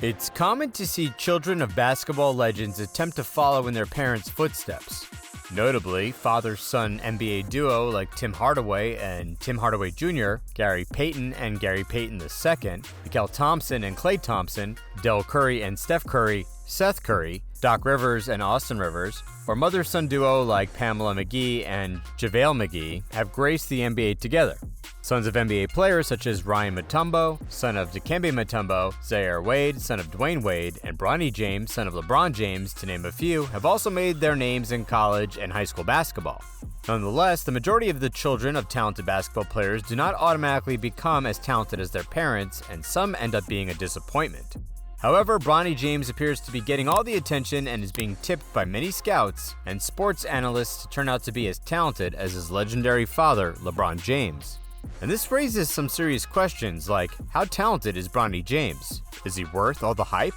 It's common to see children of basketball legends attempt to follow in their parents' footsteps. Notably, father-son NBA duo like Tim Hardaway and Tim Hardaway Jr., Gary Payton and Gary Payton II, Mychal Thompson and Klay Thompson, Dell Curry and Steph Curry, Seth Curry, Doc Rivers and Austin Rivers, or mother-son duo like Pamela McGee and JaVale McGee have graced the NBA together. Sons of NBA players such as Ryan Mutombo, son of Dikembe Mutombo, Zaire Wade, son of Dwayne Wade, and Bronny James, son of LeBron James, to name a few, have also made their names in college and high school basketball. Nonetheless, the majority of the children of talented basketball players do not automatically become as talented as their parents, and some end up being a disappointment. However, Bronny James appears to be getting all the attention and is being tipped by many scouts and sports analysts to turn out to be as talented as his legendary father, LeBron James. And this raises some serious questions like, how talented is Bronny James? Is he worth all the hype?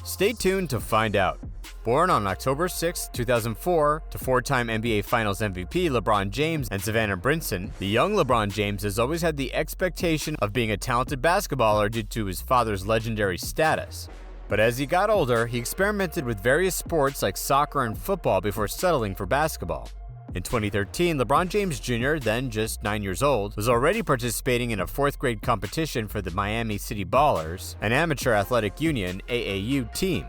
Stay tuned to find out. Born on October 6, 2004, to four-time NBA Finals MVP LeBron James and Savannah Brinson, the young LeBron James has always had the expectation of being a talented basketballer due to his father's legendary status. But as he got older, he experimented with various sports like soccer and football before settling for basketball. In 2013, LeBron James Jr., then just 9 years old, was already participating in a fourth-grade competition for the Miami City Ballers, an amateur athletic union AAU team.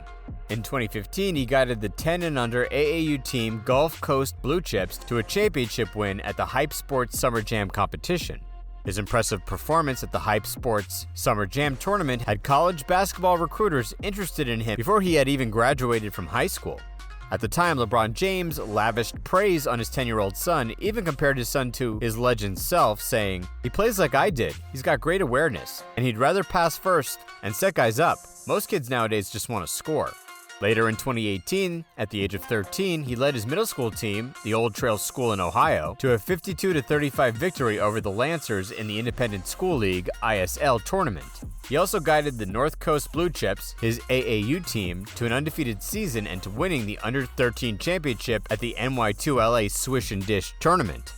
In 2015, he guided the 10 and under AAU team Gulf Coast Blue Chips to a championship win at the Hype Sports Summer Jam competition. His impressive performance at the Hype Sports Summer Jam tournament had college basketball recruiters interested in him before he had even graduated from high school. At the time, LeBron James lavished praise on his 10-year-old son, even compared his son to his legend self, saying, "He plays like I did. He's got great awareness, and he'd rather pass first and set guys up. Most kids nowadays just want to score." Later in 2018, at the age of 13, he led his middle school team, the Old Trail School in Ohio, to a 52-35 victory over the Lancers in the Independent School League ISL tournament. He also guided the North Coast Blue Chips, his AAU team, to an undefeated season and to winning the Under-13 championship at the NY2LA Swish and Dish tournament.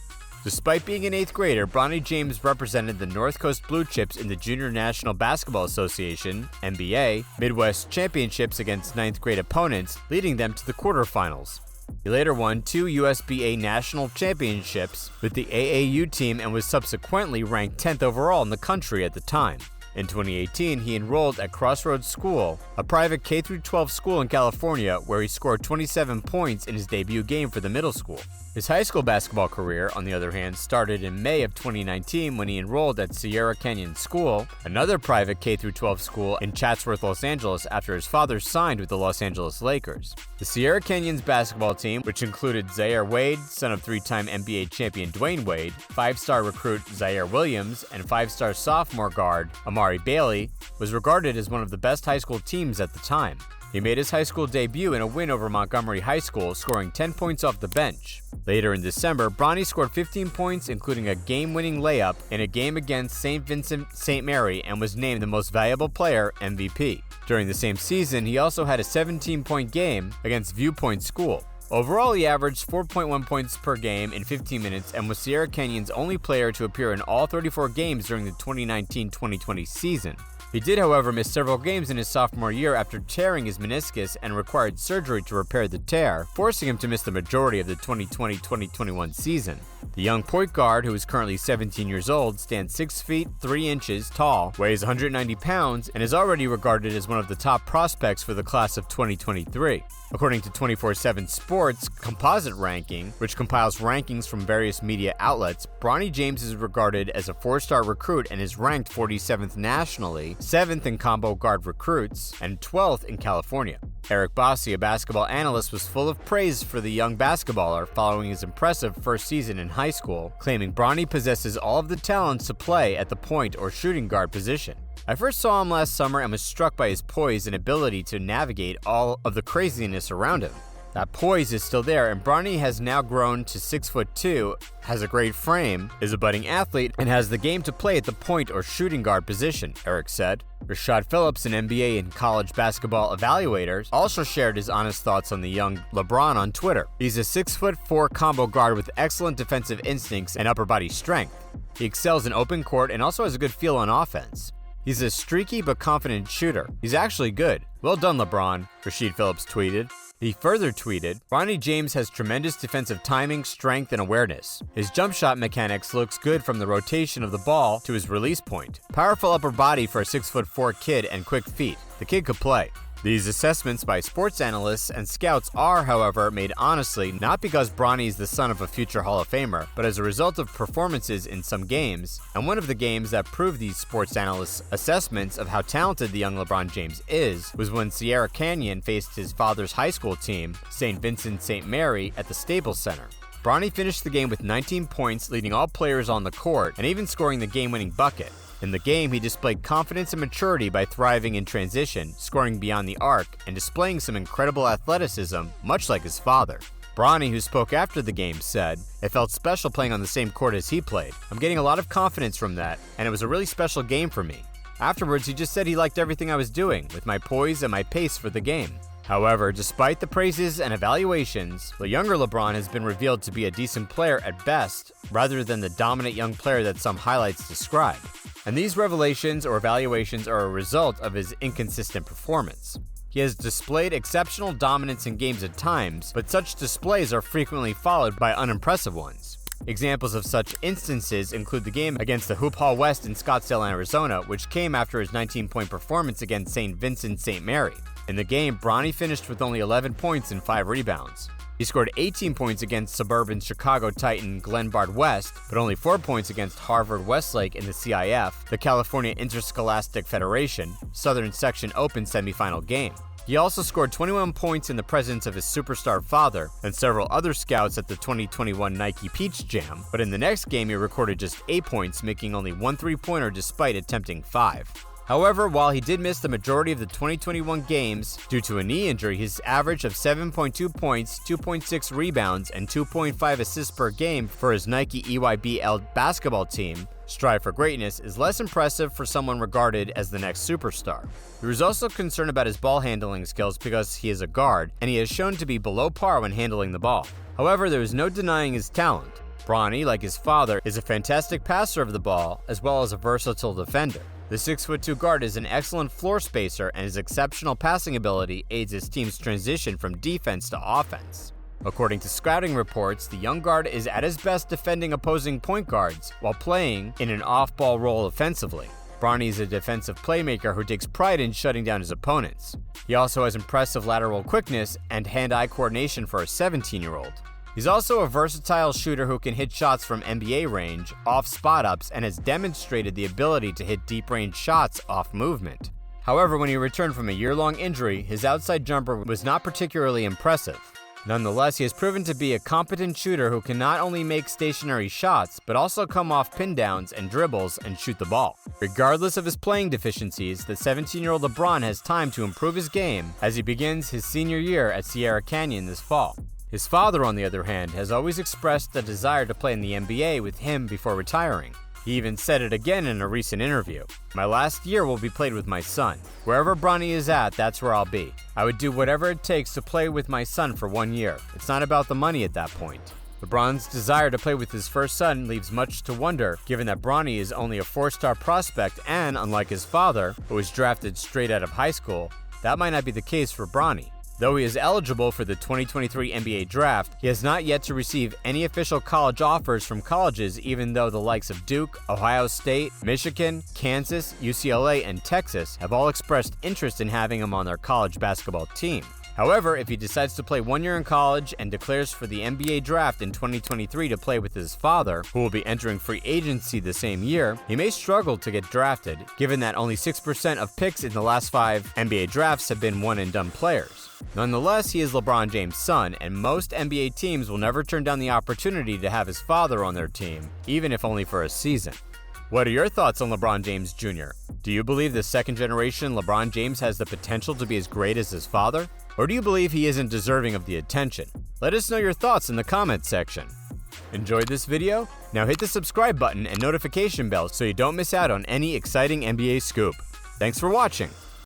Despite being an 8th grader, Bronny James represented the North Coast Blue Chips in the Junior National Basketball Association (NBA) Midwest Championships against 9th grade opponents, leading them to the quarterfinals. He later won 2 USBA National Championships with the AAU team and was subsequently ranked 10th overall in the country at the time. In 2018, he enrolled at Crossroads School, a private K-12 school in California, where he scored 27 points in his debut game for the middle school. His high school basketball career, on the other hand, started in May of 2019 when he enrolled at Sierra Canyon School, another private K-12 school in Chatsworth, Los Angeles, after his father signed with the Los Angeles Lakers. The Sierra Canyons basketball team, which included Zaire Wade, son of three-time NBA champion Dwayne Wade, 5-star recruit Zaire Williams, and 5-star sophomore guard Amari Bailey, was regarded as one of the best high school teams at the time. He made his high school debut in a win over Montgomery High School, scoring 10 points off the bench. Later in December, Bronny scored 15 points, including a game-winning layup in a game against St. Vincent St. Mary, and was named the Most Valuable Player MVP. During the same season, he also had a 17-point game against Viewpoint School. Overall, he averaged 4.1 points per game in 15 minutes and was Sierra Canyon's only player to appear in all 34 games during the 2019-2020 season. He did, however, miss several games in his sophomore year after tearing his meniscus and required surgery to repair the tear, forcing him to miss the majority of the 2020-2021 season. The young point guard, who is currently 17 years old, stands 6 feet 3 inches tall, weighs 190 pounds, and is already regarded as one of the top prospects for the class of 2023. According to 24/7 Sports composite ranking, which compiles rankings from various media outlets, Bronny James is regarded as a 4-star recruit and is ranked 47th nationally, 7th in combo guard recruits, and 12th in California. Eric Bossi, a basketball analyst, was full of praise for the young basketballer following his impressive first season in high school, claiming Bronny possesses all of the talents to play at the point or shooting guard position. "I first saw him last summer and was struck by his poise and ability to navigate all of the craziness around him. That poise is still there, and Bronny has now grown to 6'2", has a great frame, is a budding athlete, and has the game to play at the point or shooting guard position," Eric said. Rashad Phillips, an NBA and college basketball evaluator, also shared his honest thoughts on the young LeBron on Twitter. "He's a 6'4" combo guard with excellent defensive instincts and upper body strength. He excels in open court and also has a good feel on offense. He's a streaky but confident shooter. He's actually good. Well done, LeBron, Rasheed Phillips tweeted. He further tweeted, Bronny James has tremendous defensive timing, strength, and awareness. His jump shot mechanics looks good from the rotation of the ball to his release point. Powerful upper body for a 6'4" kid and quick feet. The kid could play. These assessments by sports analysts and scouts are, however, made honestly not because Bronny is the son of a future Hall of Famer, but as a result of performances in some games, and one of the games that proved these sports analysts' assessments of how talented the young LeBron James is was when Sierra Canyon faced his father's high school team, St. Vincent St. Mary, at the Staples Center. Bronny finished the game with 19 points, leading all players on the court, and even scoring the game-winning bucket. In the game, he displayed confidence and maturity by thriving in transition, scoring beyond the arc, and displaying some incredible athleticism, much like his father. Bronny, who spoke after the game, said, "It felt special playing on the same court as he played. I'm getting a lot of confidence from that, and it was a really special game for me." Afterwards, he just said he liked everything I was doing, with my poise and my pace for the game. However, despite the praises and evaluations, the younger LeBron has been revealed to be a decent player at best, rather than the dominant young player that some highlights describe. And these revelations or evaluations are a result of his inconsistent performance. He has displayed exceptional dominance in games at times, but such displays are frequently followed by unimpressive ones. Examples of such instances include the game against the Hoop Hall West in Scottsdale, Arizona, which came after his 19-point performance against St. Vincent St. Mary. In the game, Bronny finished with only 11 points and 5 rebounds. He scored 18 points against suburban Chicago Titan Glenbard West, but only 4 points against Harvard Westlake in the CIF, the California Interscholastic Federation, Southern Section Open semifinal game. He also scored 21 points in the presence of his superstar father and several other scouts at the 2021 Nike Peach Jam, but in the next game he recorded just 8 points, making only 1 3-pointer despite attempting 5. However, while he did miss the majority of the 2021 games due to a knee injury, his average of 7.2 points, 2.6 rebounds, and 2.5 assists per game for his Nike EYBL basketball team, Strive for Greatness, is less impressive for someone regarded as the next superstar. There is also concern about his ball handling skills because he is a guard, and he has shown to be below par when handling the ball. However, there is no denying his talent. Bronny, like his father, is a fantastic passer of the ball, as well as a versatile defender. The 6'2" guard is an excellent floor spacer, and his exceptional passing ability aids his team's transition from defense to offense. According to scouting reports, the young guard is at his best defending opposing point guards while playing in an off-ball role offensively. Bronny is a defensive playmaker who takes pride in shutting down his opponents. He also has impressive lateral quickness and hand-eye coordination for a 17-year-old. He's also a versatile shooter who can hit shots from NBA range, off spot-ups, and has demonstrated the ability to hit deep-range shots off movement. However, when he returned from a year-long injury, his outside jumper was not particularly impressive. Nonetheless, he has proven to be a competent shooter who can not only make stationary shots, but also come off pin downs and dribbles and shoot the ball. Regardless of his playing deficiencies, the 17-year-old LeBron has time to improve his game as he begins his senior year at Sierra Canyon this fall. His father, on the other hand, has always expressed a desire to play in the NBA with him before retiring. He even said it again in a recent interview. "My last year will be played with my son. Wherever Bronny is at, that's where I'll be. I would do whatever it takes to play with my son for 1 year. It's not about the money at that point." LeBron's desire to play with his first son leaves much to wonder, given that Bronny is only a 4-star prospect and, unlike his father, who was drafted straight out of high school, that might not be the case for Bronny. Though he is eligible for the 2023 NBA draft, he has not yet to receive any official college offers from colleges, even though the likes of Duke, Ohio State, Michigan, Kansas, UCLA, and Texas have all expressed interest in having him on their college basketball team. However, if he decides to play 1 year in college and declares for the NBA draft in 2023 to play with his father, who will be entering free agency the same year, he may struggle to get drafted, given that only 6% of picks in the last 5 NBA drafts have been one-and-done players. Nonetheless, he is LeBron James' son, and most NBA teams will never turn down the opportunity to have his father on their team, even if only for a season. What are your thoughts on LeBron James Jr.? Do you believe the second-generation LeBron James has the potential to be as great as his father? Or do you believe he isn't deserving of the attention? Let us know your thoughts in the comments section. Enjoyed this video? Now hit the subscribe button and notification bell so you don't miss out on any exciting NBA scoop. Thanks for watching.